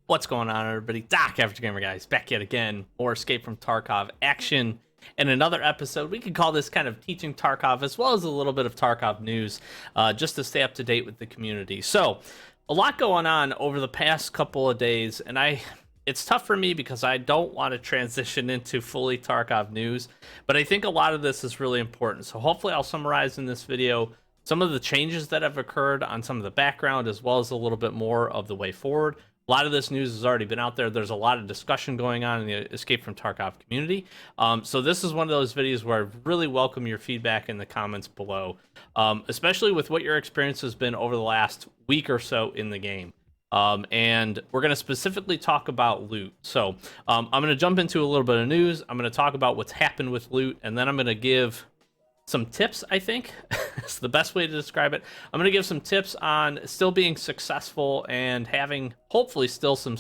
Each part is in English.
What's going on, everybody? Doc, Average Gamer Guys, back yet again. More Escape from Tarkov action. In another episode, we could call this kind of teaching Tarkov, as well as a little bit of Tarkov news, just to stay up to date with the community. So, a lot going on over the past couple of days, and it's tough for me because I don't want to transition into fully Tarkov news, but I think a lot of this is really important. So hopefully I'll summarize in this video some of the changes that have occurred on some of the background, as well as a little bit more of the way forward. A lot of this news has already been out there. There's a lot of discussion going on in the Escape from Tarkov community. So this is one of those videos where I really welcome your feedback in the comments below, especially with what your experience has been over the last week or so in the game. And we're going to specifically talk about loot. So I'm going to jump into a little bit of news. I'm going to talk about what's happened with loot, and then I'm going to give some tips, I think. It's the best way to describe it. I'm going to give some tips on still being successful and having hopefully still some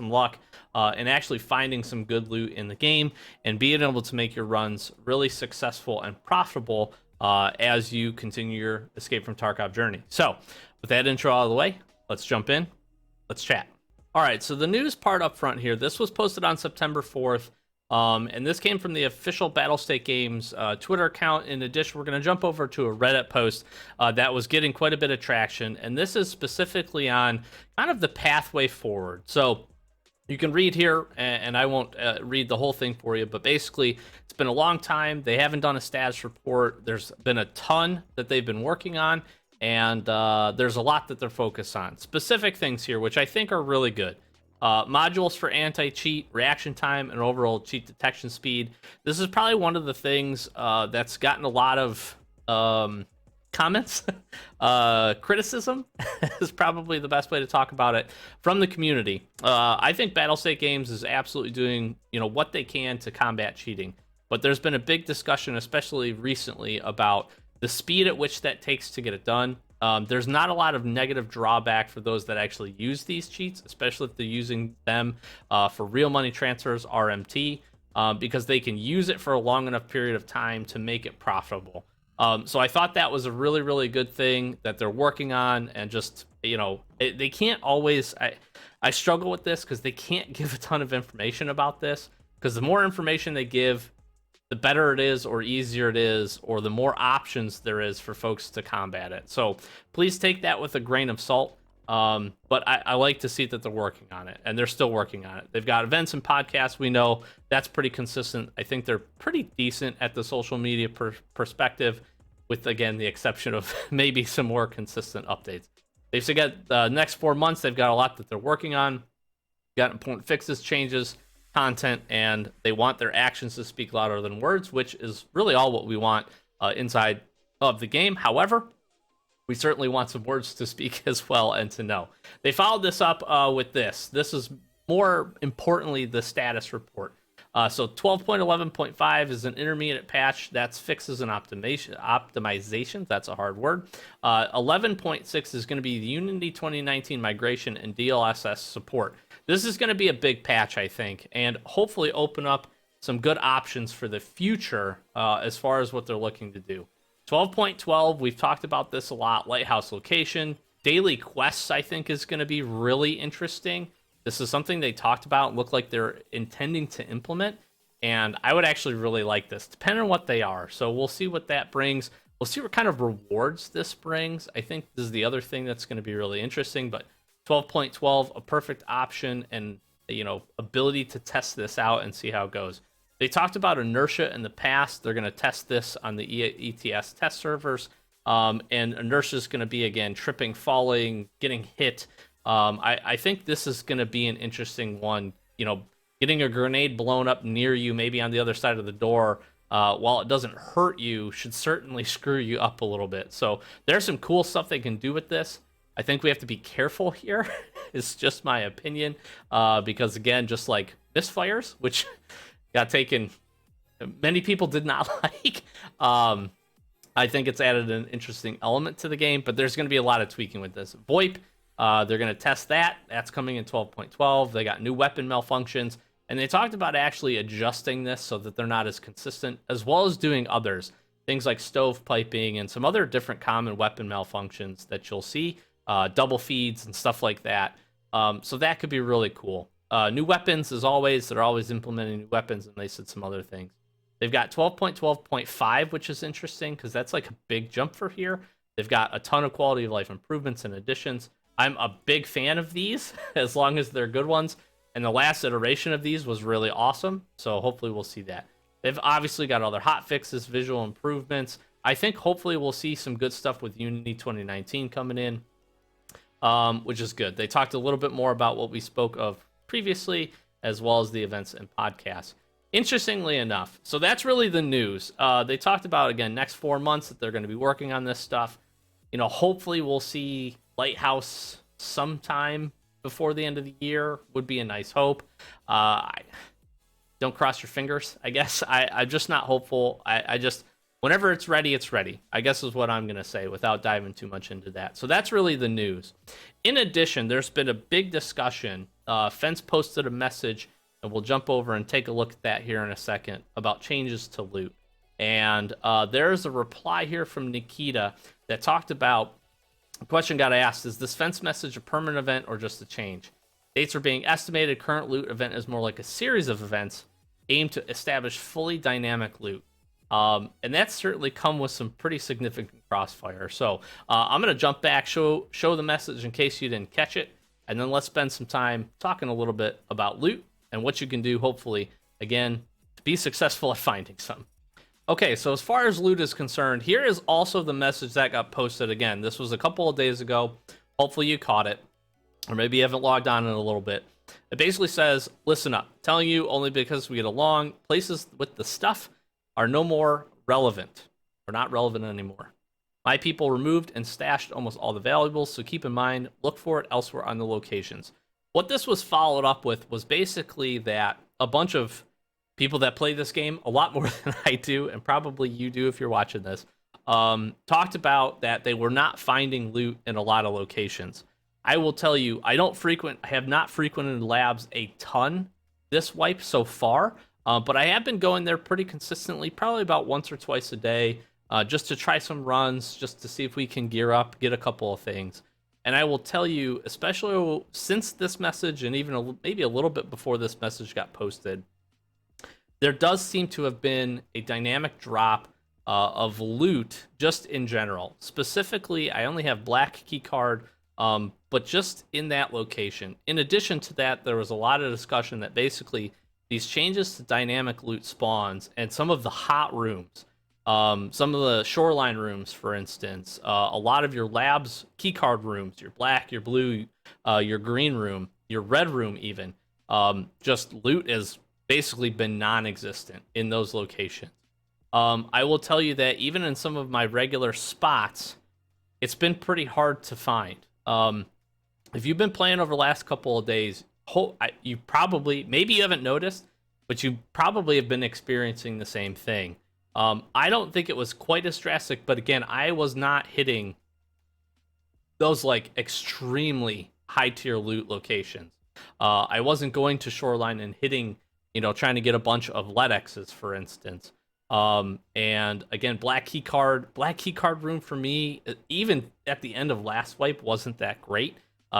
luck and actually finding some good loot in the game and being able to make your runs really successful and profitable as you continue your Escape from Tarkov journey. So with that intro out of the way, let's jump in. Let's chat. All right, so the news part up front here, this was posted on September 4th. And this came from the official Battlestate Games Twitter account. In addition, we're going to jump over to a Reddit post that was getting quite a bit of traction. And this is specifically on kind of the pathway forward. So you can read here, and I won't read the whole thing for you, but basically, it's been a long time. They haven't done a status report. There's been a ton that they've been working on, and there's a lot that they're focused on. Specific things here, which I think are really good. Modules for anti-cheat, reaction time, and overall cheat detection speed. This is probably one of the things that's gotten a lot of comments. Criticism is probably the best way to talk about it from the community. I think Battlestate Games is absolutely doing what they can to combat cheating, but there's been a big discussion, especially recently, about the speed at which that takes to get it done. There's not a lot of negative drawback for those that actually use these cheats, especially if they're using them for real money transfers, RMT, because they can use it for a long enough period of time to make it profitable. So I thought that was a really, really good thing that they're working on, and just, they can't always, I struggle with this because they can't give a ton of information about this, because the more information they give, the better it is, or easier it is, or the more options there is for folks to combat it. So please take that with a grain of salt. But I like to see that they're working on it, and they're still working on it. They've got events and podcasts. We know that's pretty consistent. I think they're pretty decent at the social media perspective, with, again, the exception of maybe some more consistent updates. They've still got the next 4 months. They've got a lot that they're working on. Got important fixes, changes, content, and they want their actions to speak louder than words, which is really all what we want inside of the game. However, we certainly want some words to speak as well, and to know. They followed this up with this. This is more importantly the status report. So 12.11.5 is an intermediate patch. That's fixes and optimization. That's a hard word. 11.6 is going to be the Unity 2019 migration and DLSS support. This is going to be a big patch, I think, and hopefully open up some good options for the future as far as what they're looking to do. 12.12, we've talked about this a lot. Lighthouse location. Daily quests, I think, is going to be really interesting. This is something they talked about and look like they're intending to implement, and I would actually really like this, depending on what they are. So we'll see what that brings. We'll see what kind of rewards this brings. I think this is the other thing that's going to be really interesting, but 12.12, a perfect option, and ability to test this out and see how it goes. They talked about inertia in the past. They're going to test this on the ETS test servers, and inertia is going to be, again, tripping, falling, getting hit. I think this is going to be an interesting one. Getting a grenade blown up near you, maybe on the other side of the door, while it doesn't hurt you, should certainly screw you up a little bit. So there's some cool stuff they can do with this. I think we have to be careful here. It's just my opinion, because, again, just like misfires, which got taken, many people did not like. I think it's added an interesting element to the game, but there's going to be a lot of tweaking with this. VoIP, they're going to test that. That's coming in 12.12. They got new weapon malfunctions, and they talked about actually adjusting this so that they're not as consistent, as well as doing others, things like stovepiping and some other different common weapon malfunctions that you'll see, double feeds and stuff like that. So that could be really cool. New weapons, as always, they're always implementing new weapons, and they said some other things. They've got 12.12.5, which is interesting because that's like a big jump for here. They've got a ton of quality of life improvements and additions. I'm a big fan of these, as long as they're good ones. And the last iteration of these was really awesome, so hopefully we'll see that. They've obviously got other hot fixes, visual improvements. I think hopefully we'll see some good stuff with Unity 2019 coming in, which is good. They talked a little bit more about what we spoke of previously, as well as the events and podcasts. Interestingly enough, so that's really the news. They talked about, again, next 4 months that they're going to be working on this stuff. Hopefully we'll see Lighthouse sometime before the end of the year would be a nice hope. Don't cross your fingers, I guess. I'm just not hopeful. I just, whenever it's ready, I guess is what I'm going to say without diving too much into that. So that's really the news. In addition, there's been a big discussion. Fence posted a message, and we'll jump over and take a look at that here in a second, about changes to loot. And there's a reply here from Nikita that talked about, a question got asked, is this fence message a permanent event or just a change? Dates are being estimated. Current loot event is more like a series of events aimed to establish fully dynamic loot. And that's certainly come with some pretty significant crossfire. So I'm going to jump back, show the message in case you didn't catch it, and then let's spend some time talking a little bit about loot and what you can do, hopefully, again, to be successful at finding some. Okay, so as far as loot is concerned, here is also the message that got posted again. This was a couple of days ago. Hopefully you caught it, or maybe you haven't logged on in a little bit. It basically says, listen up, telling you only because we get along, places with the stuff are no more relevant, or not relevant anymore. My people removed and stashed almost all the valuables, so keep in mind, look for it elsewhere on the locations. What this was followed up with was basically that a bunch of people that play this game, a lot more than I do, and probably you do if you're watching this, talked about that they were not finding loot in a lot of locations. I will tell you, I have not frequented labs a ton this wipe so far, but I have been going there pretty consistently, probably about once or twice a day, just to try some runs, just to see if we can gear up, get a couple of things. And I will tell you, especially since this message, and even maybe a little bit before this message got posted, there does seem to have been a dynamic drop of loot just in general. Specifically, I only have black keycard, but just in that location. In addition to that, there was a lot of discussion that basically these changes to dynamic loot spawns and some of the hot rooms, some of the shoreline rooms, for instance, a lot of your labs keycard rooms, your black, your blue, your green room, your red room even, just loot is basically been non-existent in those locations. I will tell you that even in some of my regular spots, it's been pretty hard to find. If you've been playing over the last couple of days, you probably, maybe you haven't noticed, but you probably have been experiencing the same thing. I don't think it was quite as drastic, but again, I was not hitting those like extremely high tier loot locations. I wasn't going to shoreline and hitting, trying to get a bunch of LEDXs, for instance. And again, black keycard room for me, even at the end of last wipe, wasn't that great.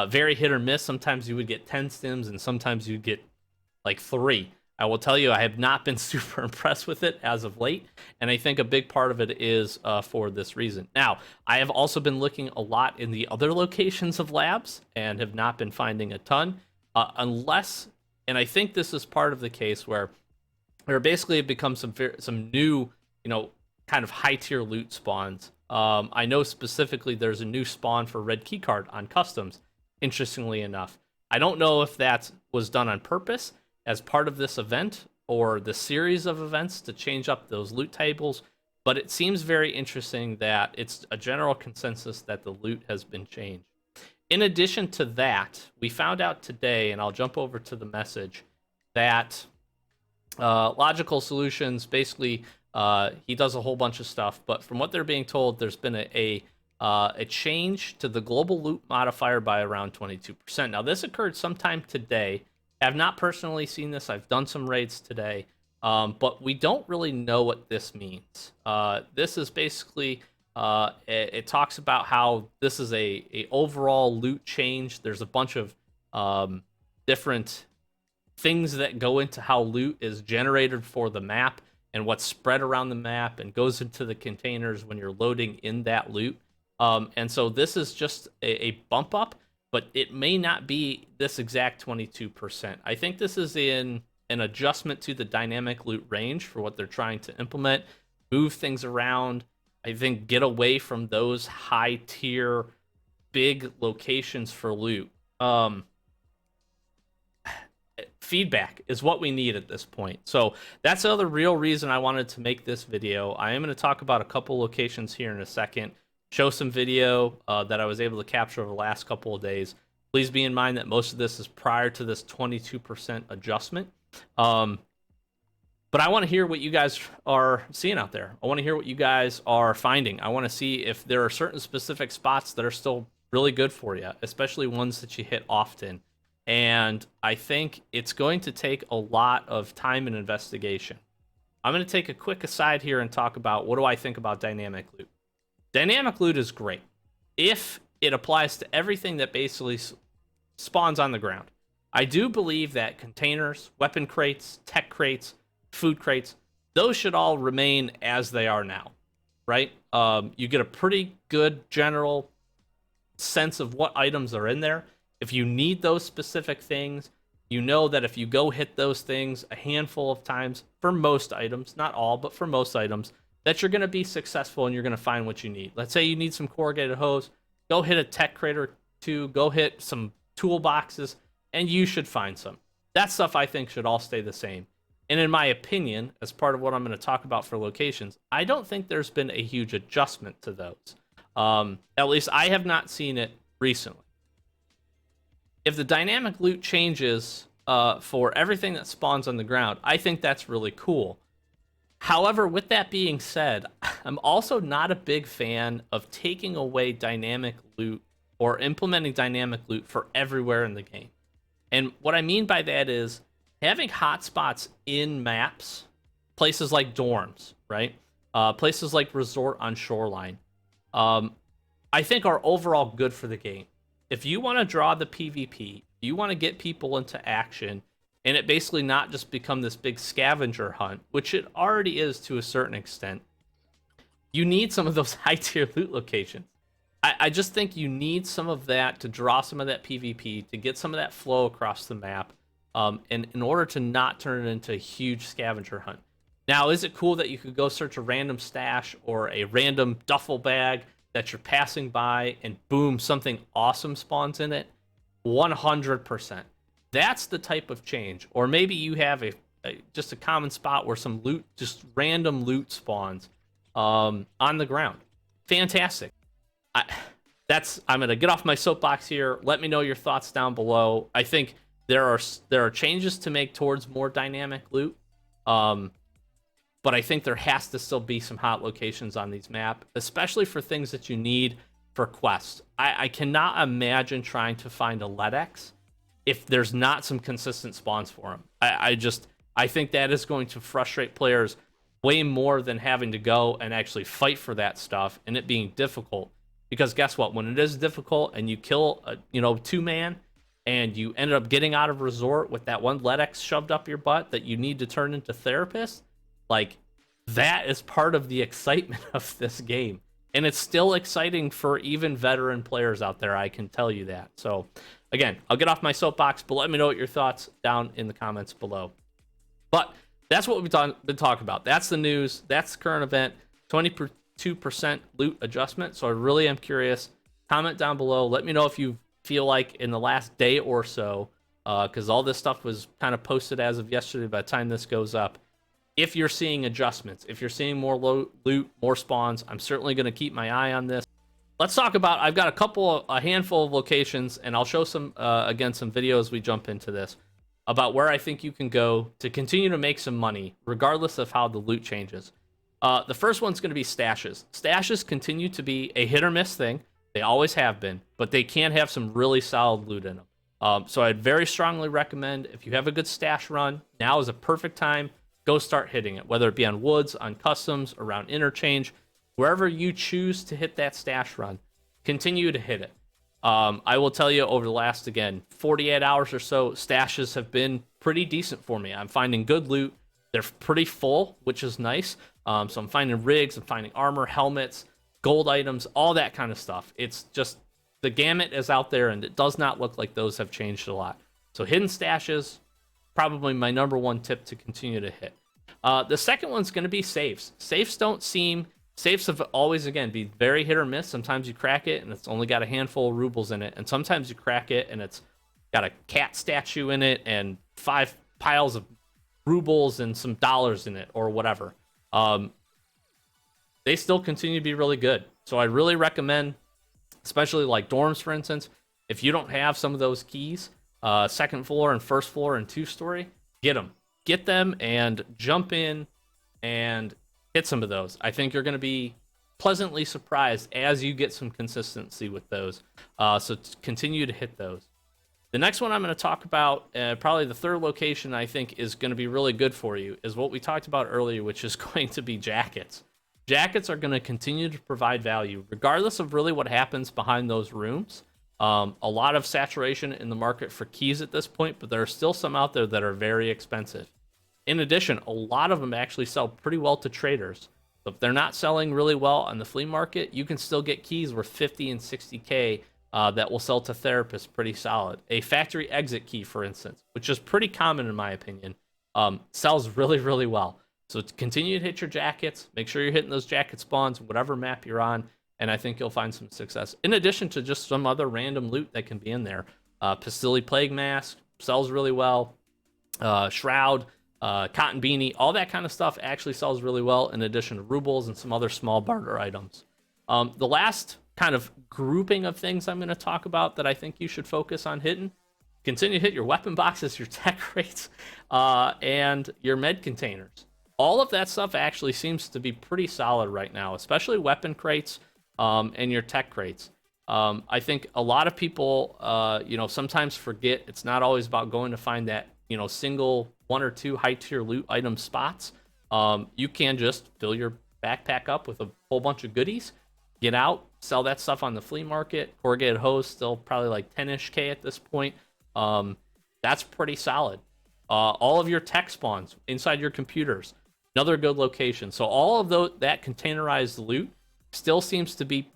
Very hit or miss. Sometimes you would get 10 stims and sometimes you'd get like 3. I will tell you, I have not been super impressed with it as of late, and I think a big part of it is for this reason. Now, I have also been looking a lot in the other locations of labs and have not been finding a ton, unless, and I think this is part of the case where basically it becomes some new, kind of high-tier loot spawns. I know specifically there's a new spawn for red keycard on customs, interestingly enough. I don't know if that was done on purpose as part of this event or the series of events to change up those loot tables, but it seems very interesting that it's a general consensus that the loot has been changed. In addition to that, we found out today, and I'll jump over to the message, that Logical Solutions, basically, he does a whole bunch of stuff, but from what they're being told, there's been a change to the global loot modifier by around 22%. Now, this occurred sometime today. I have not personally seen this. I've done some raids today, but we don't really know what this means. This is basically, it talks about how this is a overall loot change. There's a bunch of different things that go into how loot is generated for the map and what's spread around the map and goes into the containers when you're loading in that loot. And so this is just a bump up, but it may not be this exact 22%. I think this is in an adjustment to the dynamic loot range for what they're trying to implement, move things around. I think get away from those high tier big locations for loot. Feedback is what we need at this point. So that's the other real reason I wanted to make this video. I am going to talk about a couple locations here in a second, show some video that I was able to capture over the last couple of days. Please be in mind that most of this is prior to this 22% adjustment. But I want to hear what you guys are seeing out there. I want to hear what you guys are finding. I want to see if there are certain specific spots that are still really good for you, especially ones that you hit often. And I think it's going to take a lot of time and investigation. I'm going to take a quick aside here and talk about what do I think about dynamic loot. Dynamic loot is great if it applies to everything that basically spawns on the ground. I do believe that containers, weapon crates, tech crates, food crates, those should all remain as they are now, right? You get a pretty good general sense of what items are in there. If you need those specific things, you know that if you go hit those things a handful of times, for most items, not all, but for most items, that you're going to be successful and you're going to find what you need. Let's say you need some corrugated hose, go hit a tech crate or two, go hit some toolboxes, and you should find some. That stuff I think should all stay the same. And in my opinion, as part of what I'm going to talk about for locations, I don't think there's been a huge adjustment to those. At least I have not seen it recently. If the dynamic loot changes for everything that spawns on the ground, I think that's really cool. However, with that being said, I'm also not a big fan of taking away dynamic loot or implementing dynamic loot for everywhere in the game. And what I mean by that is having hotspots in maps, places like dorms, right? Places like Resort on Shoreline, I think are overall good for the game. If you want to draw the PvP, you want to get people into action, and it basically not just become this big scavenger hunt, which it already is to a certain extent, you need some of those high-tier loot locations. I just think you need some of that to draw some of that PvP, to get some of that flow across the map, and in order to not turn it into a huge scavenger hunt. Now, is it cool that you could go search a random stash or a random duffel bag that you're passing by and boom, something awesome spawns in it? 100%. That's the type of change. Or maybe you have just a common spot where some loot, just random loot spawns on the ground. Fantastic. I'm gonna get off my soapbox here. Let me know your thoughts down below. I think there are changes to make towards more dynamic loot. But I think there has to still be some hot locations on these maps, especially for things that you need for quests. I cannot imagine trying to find a LEDX if there's not some consistent spawns for them. I think that is going to frustrate players way more than having to go and actually fight for that stuff and it being difficult. Because guess what? When it is difficult and you kill a two-man and you ended up getting out of Resort with that one LEDX shoved up your butt that you need to turn into Therapist, like, that is part of the excitement of this game. And it's still exciting for even veteran players out there, I can tell you that. So, again, I'll get off my soapbox, but let me know what your thoughts down in the comments below. But that's what we've been talking about. That's the news. That's the current event. 22% loot adjustment. So I really am curious. Comment down below. Let me know if you feel like in the last day or so, because all this stuff was kind of posted as of yesterday by the time this goes up. If you're seeing adjustments, if you're seeing more loot, more spawns, I'm certainly going to keep my eye on this. Let's talk about, I've got a handful of locations, and I'll show some, again, some videos we jump into this, about where I think you can go to continue to make some money, regardless of how the loot changes. The first one's going to be stashes. Stashes continue to be a hit or miss thing. They always have been, but they can have some really solid loot in them. So I'd very strongly recommend, if you have a good stash run, now is a perfect time. Go start hitting it, whether it be on woods, on customs, around interchange, wherever you choose to hit that stash run, continue to hit it. I will tell you over the last, again, 48 hours or so, stashes have been pretty decent for me. I'm finding good loot. They're pretty full, which is nice. So I'm finding rigs, I'm finding armor, helmets, gold items, all that kind of stuff. It's just the gamut is out there, and it does not look like those have changed a lot. So hidden stashes, probably my number one tip to continue to hit. The second one's going to be safes. Safes have always, again, be very hit or miss. Sometimes you crack it and it's only got a handful of rubles in it, and sometimes you crack it and it's got a cat statue in it and 5 piles of rubles and some dollars in it or whatever. They still continue to be really good. So I really recommend, especially like dorms, for instance, if you don't have some of those keys, second floor and first floor and 2-story, get them and jump in and hit some of those. I think you're going to be pleasantly surprised as you get some consistency with those. So continue to hit those. The next one I'm going to talk about, probably the third location I think is going to be really good for you, is what we talked about earlier, which is going to be jackets. Jackets are going to continue to provide value, regardless of really what happens behind those rooms. A lot of saturation in the market for keys at this point, but there are still some out there that are very expensive. In addition, a lot of them actually sell pretty well to traders. So if they're not selling really well on the flea market, you can still get keys worth 50 and 60K that will sell to therapists pretty solid. A factory exit key, for instance, which is pretty common in my opinion, sells really, really well. So continue to hit your jackets. Make sure you're hitting those jacket spawns, whatever map you're on, and I think you'll find some success. In addition to just some other random loot that can be in there. Pastili Plague Mask sells really well. Shroud, Cotton Beanie, all that kind of stuff actually sells really well, in addition to rubles and some other small barter items. The last kind of grouping of things I'm going to talk about that I think you should focus on hitting, continue to hit your weapon boxes, your tech crates, and your med containers. All of that stuff actually seems to be pretty solid right now, especially weapon crates and your tech crates. I think a lot of people, sometimes forget it's not always about going to find that, single 1 or 2 high tier loot item spots. You can just fill your backpack up with a whole bunch of goodies, get out, sell that stuff on the flea market. Corrugated hose still probably like 10-ish K at this point. That's pretty solid. All of your tech spawns inside your computers, another good location. So all of that containerized loot still seems to be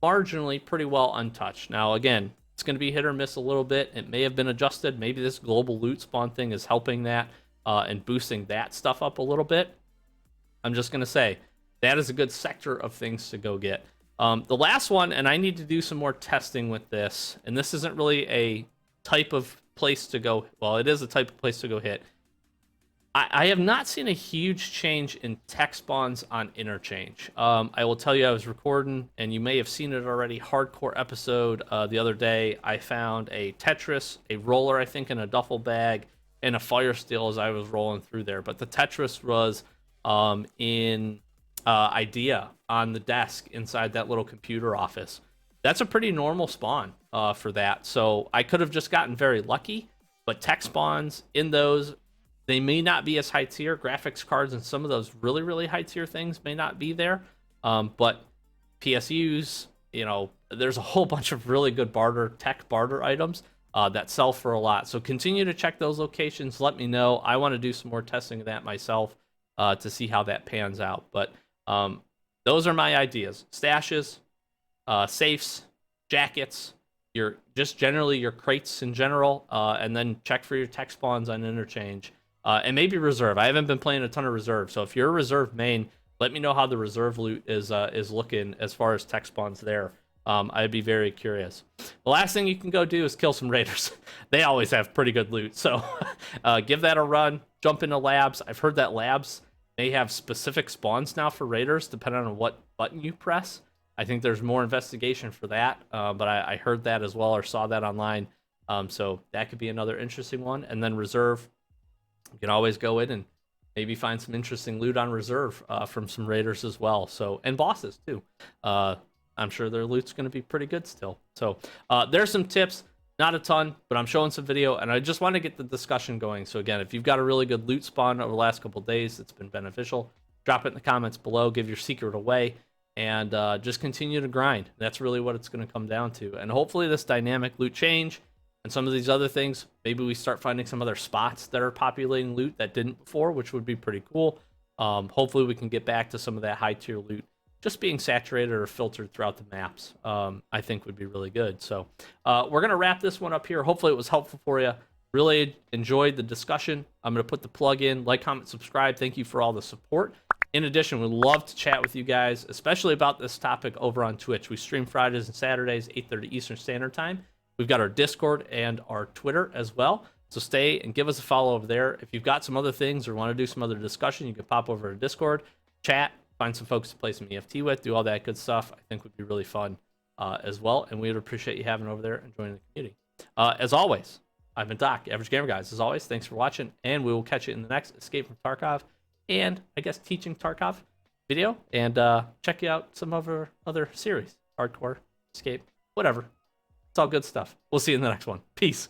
marginally pretty well untouched. Now, again, it's going to be hit or miss a little bit. It may have been adjusted. Maybe this global loot spawn thing is helping that and boosting that stuff up a little bit. I'm just going to say that is a good sector of things to go get. The last one, and I need to do some more testing with this, and this isn't really a type of place to go. Well, it is a type of place to go hit. I have not seen a huge change in tech spawns on interchange. I will tell you, I was recording, and you may have seen it already, hardcore episode the other day. I found a Tetris, a roller, I think, in a duffel bag, and a fire steel as I was rolling through there. But the Tetris was in Idea on the desk inside that little computer office. That's a pretty normal spawn for that. So I could have just gotten very lucky, but tech spawns in those, they may not be as high tier. Graphics cards and some of those really, really high tier things may not be there. But PSUs, there's a whole bunch of really good tech barter items that sell for a lot. So continue to check those locations. Let me know. I want to do some more testing of that myself to see how that pans out. But those are my ideas. Stashes, safes, jackets, generally your crates in general, and then check for your tech spawns on interchange. And maybe reserve. I haven't been playing a ton of reserve, so if you're a reserve main, let me know how the reserve loot is looking as far as tech spawns there. I'd be very curious. The last thing you can go do is kill some raiders. They always have pretty good loot, so give that a run. Jump into labs. I've heard that labs may have specific spawns now for raiders, depending on what button you press. I think there's more investigation for that, but I heard that as well or saw that online. So that could be another interesting one. And then reserve. You can always go in and maybe find some interesting loot on reserve from some raiders as well. So, and bosses too. I'm sure their loot's going to be pretty good still. So there's some tips, not a ton, but I'm showing some video, and I just want to get the discussion going. So again, if you've got a really good loot spawn over the last couple days that's been beneficial, drop it in the comments below. Give your secret away. and just continue to grind. That's really what it's going to come down to. And hopefully this dynamic loot change and some of these other things, maybe we start finding some other spots that are populating loot that didn't before, which would be pretty cool. Hopefully we can get back to some of that high tier loot just being saturated or filtered throughout the maps. I think would be really good. So we're going to wrap this one up here. Hopefully it was helpful for you. Really enjoyed the discussion. I'm going to put the plug in. Like, comment, subscribe. Thank you for all the support. In addition, we'd love to chat with you guys, especially about this topic over on Twitch. We stream Fridays and Saturdays, 8:30 Eastern Standard Time. We've got our Discord and our Twitter as well. So stay and give us a follow over there. If you've got some other things or want to do some other discussion, you can pop over to Discord, chat, find some folks to play some EFT with, do all that good stuff. I think would be really fun as well. And we would appreciate you having over there and joining the community. As always, I've been Doc, Average Gamer Guys. As always, thanks for watching, and we will catch you in the next Escape from Tarkov, and I guess teaching Tarkov video, and check out some of our other series, Hardcore, Escape, whatever. It's all good stuff. We'll see you in the next one. Peace.